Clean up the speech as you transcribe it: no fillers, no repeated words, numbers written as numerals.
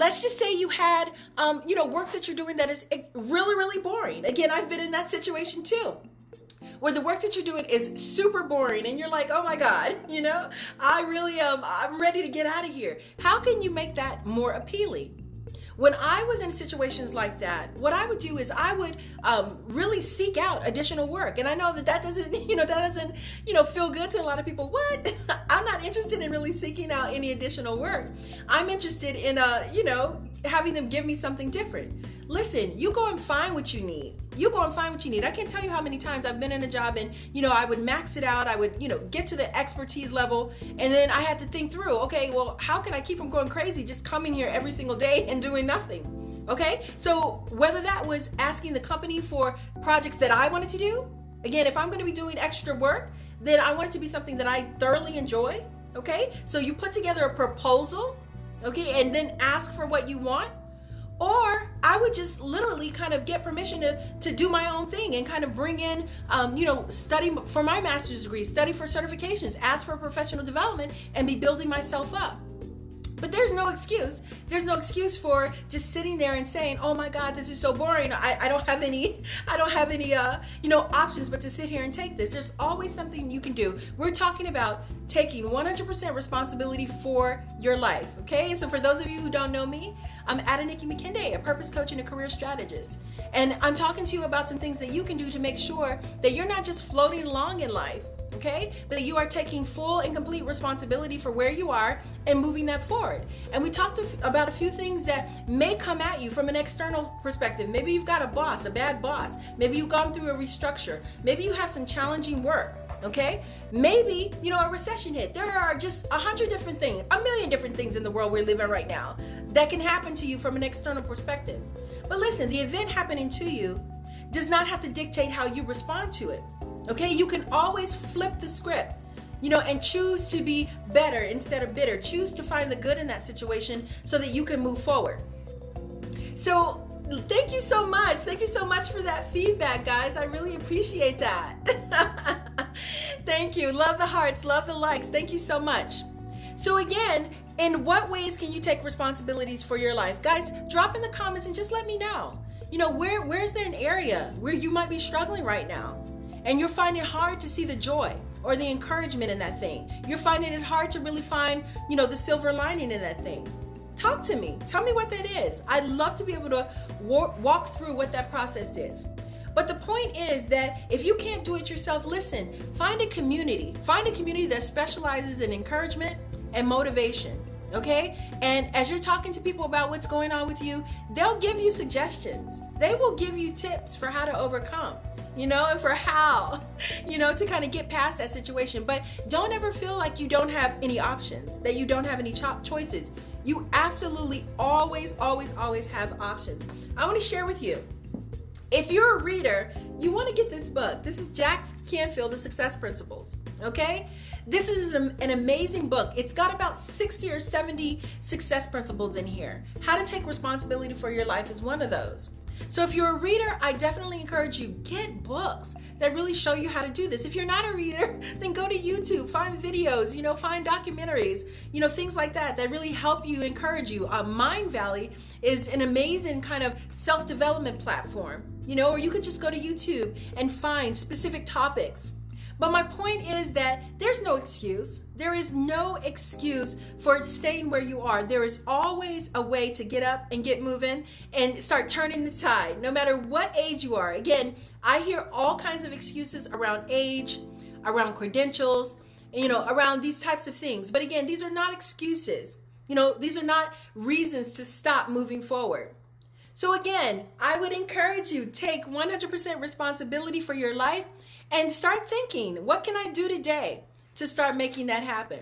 let's just say you had, work that you're doing that is really, really boring. Again, I've been in that situation too, where the work that you're doing is super boring and you're like, oh my God, I really I'm ready to get out of here. How can you make that more appealing? When I was in situations like that, what I would do is I would really seek out additional work. And I know that doesn't feel good to a lot of people. What? I'm not interested in really seeking out any additional work. I'm interested in, having them give me something different. Listen, you go and find what you need. I can't tell you how many times I've been in a job and, I would max it out. I would, get to the expertise level. And then I had to think through, okay, well, how can I keep from going crazy just coming here every single day and doing nothing? Okay. So whether that was asking the company for projects that I wanted to do, again, if I'm going to be doing extra work, then I want it to be something that I thoroughly enjoy. Okay. So you put together a proposal, okay, and then ask for what you want. Or I would just literally kind of get permission to do my own thing and kind of bring in, study for my master's degree, study for certifications, ask for professional development, and be building myself up. But there's no excuse. There's no excuse for just sitting there and saying, "Oh my God, this is so boring. I don't have any options but to sit here and take this." There's always something you can do. We're talking about taking 100% responsibility for your life. Okay, and so for those of you who don't know me, I'm Adeniki McKinday, a purpose coach and a career strategist, and I'm talking to you about some things that you can do to make sure that you're not just floating along in life. Okay, but that you are taking full and complete responsibility for where you are and moving that forward. And we talked about a few things that may come at you from an external perspective. Maybe you've got a boss, a bad boss. Maybe you've gone through a restructure. Maybe you have some challenging work. Okay, maybe a recession hit. There are just 100 different things, a million different things in the world we're living right now that can happen to you from an external perspective. But listen, the event happening to you does not have to dictate how you respond to it. Okay, you can always flip the script, and choose to be better instead of bitter. Choose to find the good in that situation so that you can move forward. So thank you so much. Thank you so much for that feedback, guys. I really appreciate that. Thank you. Love the hearts, love the likes. Thank you so much. So again, in what ways can you take responsibilities for your life? Guys, drop in the comments and just let me know. Where's there an area where you might be struggling right now? And you're finding it hard to see the joy or the encouragement in that thing. You're finding it hard to really find, the silver lining in that thing. Talk to me. Tell me what that is. I'd love to be able to walk through what that process is. But the point is that if you can't do it yourself, listen, find a community. Find a community that specializes in encouragement and motivation. Okay? And as you're talking to people about what's going on with you, they'll give you suggestions. They will give you tips for how to overcome, and for how, to kind of get past that situation. But don't ever feel like you don't have any options, that you don't have any choices. You absolutely always, always, always have options. I want to share with you, if you're a reader, you want to get this book. This is Jack Canfield, The Success Principles. Okay? This is an amazing book. It's got about 60 or 70 success principles in here. How to take responsibility for your life is one of those. So if you're a reader, I definitely encourage you, get books that really show you how to do this. If you're not a reader, then go to YouTube, find videos, find documentaries, things like that really help you, encourage you. Mind Valley is an amazing kind of self-development platform, or you could just go to YouTube and find specific topics. But my point is that there's no excuse. There is no excuse for staying where you are. There is always a way to get up and get moving and start turning the tide, no matter what age you are. Again, I hear all kinds of excuses around age, around credentials, around these types of things. But again, these are not excuses. These are not reasons to stop moving forward. So again, I would encourage you, take 100% responsibility for your life and start thinking, what can I do today to start making that happen?